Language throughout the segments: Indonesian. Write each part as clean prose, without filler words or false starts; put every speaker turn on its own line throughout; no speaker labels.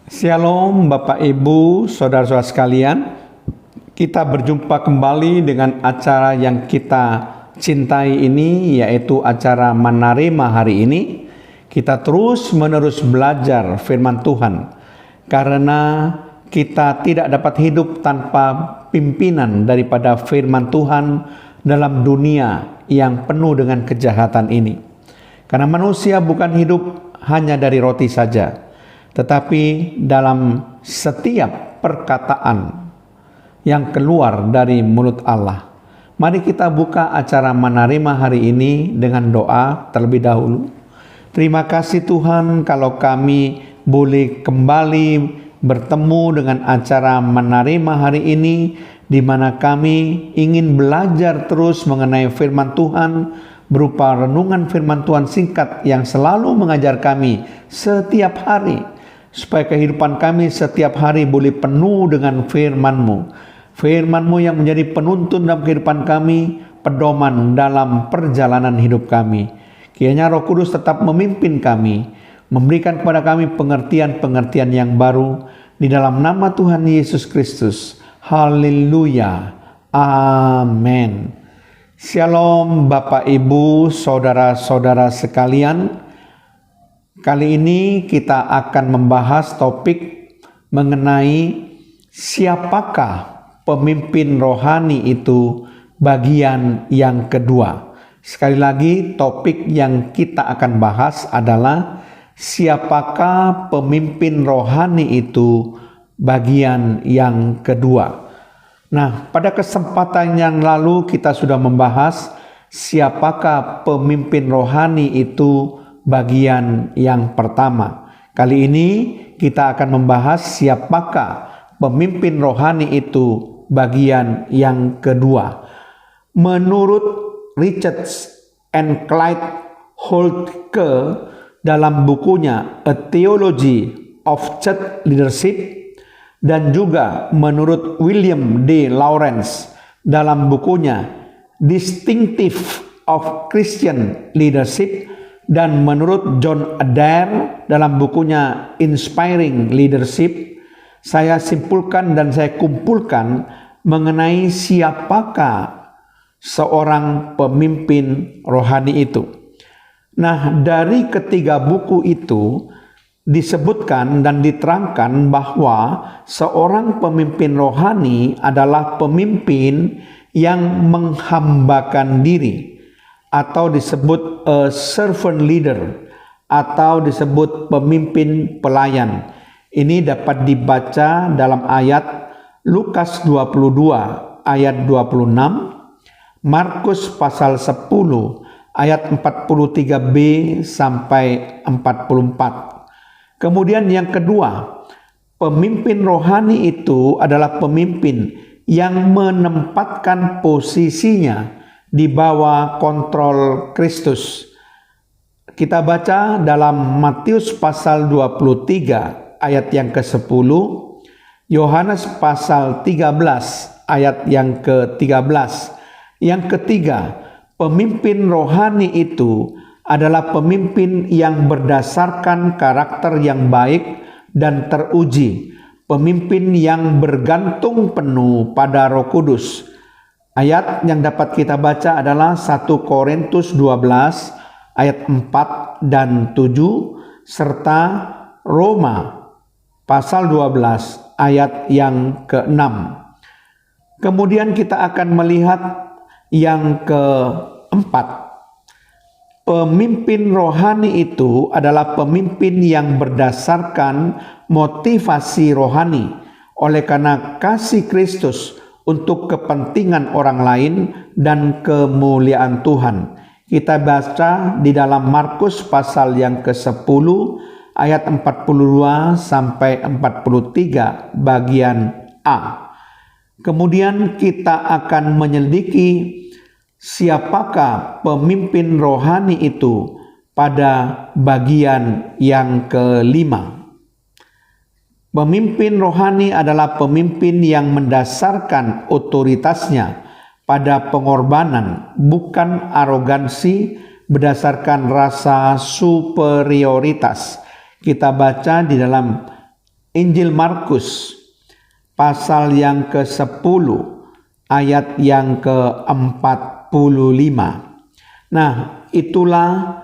Shalom Bapak Ibu, saudara-saudara sekalian. Kita berjumpa kembali dengan acara yang kita cintai ini, yaitu acara Manarema hari ini. Kita terus-menerus belajar firman Tuhan, karena kita tidak dapat hidup tanpa pimpinan daripada firman Tuhan dalam dunia yang penuh dengan kejahatan ini. Karena manusia bukan hidup hanya dari roti saja, tetapi dalam setiap perkataan yang keluar dari mulut Allah. Mari kita buka acara Manarema hari ini dengan doa terlebih dahulu. Terima kasih Tuhan kalau kami boleh kembali bertemu dengan acara Manarema hari ini, di mana kami ingin belajar terus mengenai firman Tuhan berupa renungan firman Tuhan singkat yang selalu mengajar kami setiap hari, supaya kehidupan kami setiap hari boleh penuh dengan firman-Mu. Firman-Mu yang menjadi penuntun dalam kehidupan kami, pedoman dalam perjalanan hidup kami. Kiranya Roh Kudus tetap memimpin kami, memberikan kepada kami pengertian-pengertian yang baru, di dalam nama Tuhan Yesus Kristus. Haleluya. Amin. Shalom Bapak Ibu, saudara-saudara sekalian. Kali ini kita akan membahas topik mengenai siapakah pemimpin rohani itu, bagian yang kedua. Sekali lagi, topik yang kita akan bahas adalah siapakah pemimpin rohani itu, bagian yang kedua. Nah, pada kesempatan yang lalu kita sudah membahas siapakah pemimpin rohani itu, bagian yang pertama. Kali ini kita akan membahas siapakah pemimpin rohani itu, bagian yang kedua. Menurut Richard and Clyde Holtke dalam bukunya A Theology of Church Leadership, dan juga menurut William D. Lawrence dalam bukunya Distinctive of Christian Leadership, dan menurut John Adair dalam bukunya Inspiring Leadership, saya simpulkan dan saya kumpulkan mengenai siapakah seorang pemimpin rohani itu. Nah, dari ketiga buku itu disebutkan dan diterangkan bahwa seorang pemimpin rohani adalah pemimpin yang menghambakan diri, atau disebut a servant leader, atau disebut pemimpin pelayan. Ini dapat dibaca dalam ayat Lukas 22 ayat 26, Markus pasal 10 ayat 43b sampai 44. Kemudian yang kedua, pemimpin rohani itu adalah pemimpin yang menempatkan posisinya di bawah kontrol Kristus. Kita baca dalam Matius pasal 23 ayat yang ke-10, Yohanes pasal 13 ayat yang ke-13. Yang ketiga, pemimpin rohani itu adalah pemimpin yang berdasarkan karakter yang baik dan teruji, pemimpin yang bergantung penuh pada Roh Kudus. Ayat yang dapat kita baca adalah 1 Korintus 12 ayat 4 dan 7, serta Roma pasal 12 ayat yang ke-6. Kemudian kita akan melihat yang keempat. Pemimpin rohani itu adalah pemimpin yang berdasarkan motivasi rohani oleh karena kasih Kristus untuk kepentingan orang lain dan kemuliaan Tuhan. Kita baca di dalam Markus pasal yang ke-10 ayat 42 sampai 43 bagian A. Kemudian kita akan menyelidiki siapakah pemimpin rohani itu pada bagian yang kelima. Pemimpin rohani adalah pemimpin yang mendasarkan otoritasnya pada pengorbanan, bukan arogansi berdasarkan rasa superioritas. Kita baca di dalam Injil Markus pasal yang ke-10 ayat yang ke-45. Nah, itulah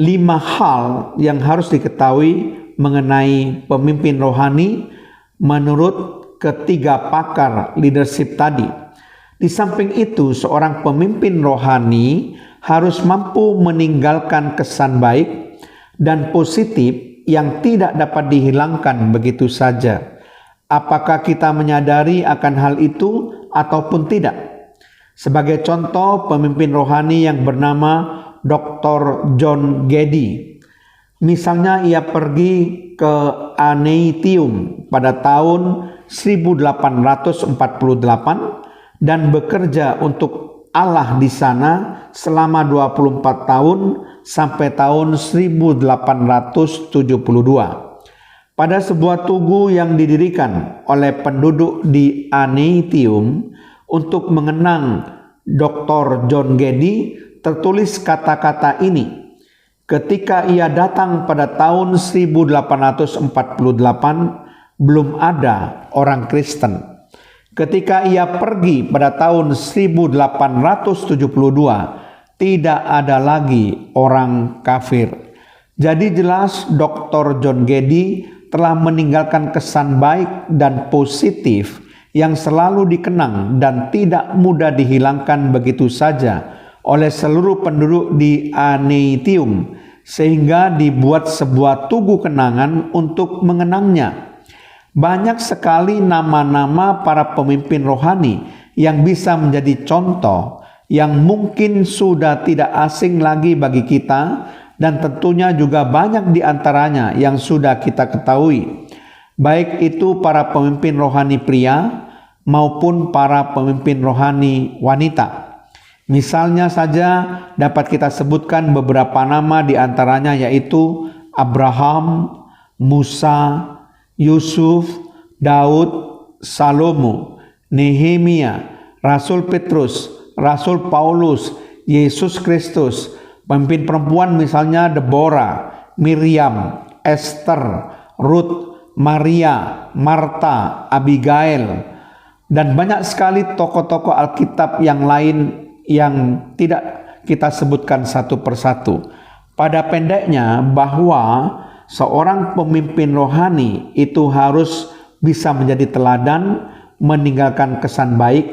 5 hal yang harus diketahui mengenai pemimpin rohani menurut ketiga pakar leadership tadi. Di samping itu, seorang pemimpin rohani harus mampu meninggalkan kesan baik dan positif yang tidak dapat dihilangkan begitu saja. Apakah kita menyadari akan hal itu ataupun tidak? Sebagai contoh, pemimpin rohani yang bernama Dr. John Gedi. Misalnya ia pergi ke Aneitium pada tahun 1848 dan bekerja untuk Allah di sana selama 24 tahun sampai tahun 1872. Pada sebuah tugu yang didirikan oleh penduduk di Aneitium untuk mengenang Dr. John Gedi, tertulis kata-kata ini. Ketika ia datang pada tahun 1848, belum ada orang Kristen. Ketika ia pergi pada tahun 1872, tidak ada lagi orang kafir. Jadi jelas Dr. John Gedi telah meninggalkan kesan baik dan positif yang selalu dikenang dan tidak mudah dihilangkan begitu saja oleh seluruh penduduk di Aneitium, sehingga dibuat sebuah tugu kenangan untuk mengenangnya. Banyak sekali nama-nama para pemimpin rohani yang bisa menjadi contoh yang mungkin sudah tidak asing lagi bagi kita, dan tentunya juga banyak di antaranya yang sudah kita ketahui, baik itu para pemimpin rohani pria maupun para pemimpin rohani wanita. Misalnya saja dapat kita sebutkan beberapa nama di antaranya, yaitu Abraham, Musa, Yusuf, Daud, Salomo, Nehemia, Rasul Petrus, Rasul Paulus, Yesus Kristus. Pemimpin perempuan misalnya Deborah, Miriam, Esther, Ruth, Maria, Marta, Abigail, dan banyak sekali tokoh-tokoh Alkitab yang lain yang tidak kita sebutkan satu persatu. Pada pendeknya, bahwa seorang pemimpin rohani itu harus bisa menjadi teladan, meninggalkan kesan baik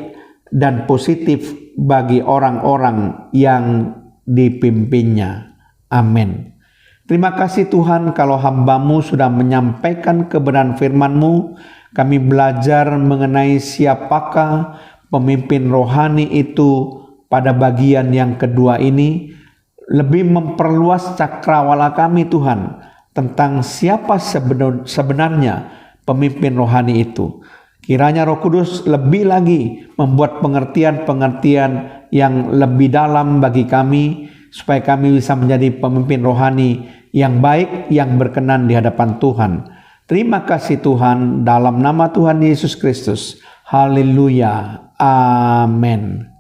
dan positif bagi orang-orang yang dipimpinnya. Amin. Terima kasih Tuhan, kalau hamba-Mu sudah menyampaikan kebenaran firman-Mu, kami belajar mengenai siapakah pemimpin rohani itu. Pada bagian yang kedua ini, lebih memperluas cakrawala kami Tuhan, tentang siapa sebenarnya pemimpin rohani itu. Kiranya Roh Kudus lebih lagi membuat pengertian-pengertian yang lebih dalam bagi kami, supaya kami bisa menjadi pemimpin rohani yang baik, yang berkenan di hadapan Tuhan. Terima kasih Tuhan, dalam nama Tuhan Yesus Kristus. Haleluya. Amin.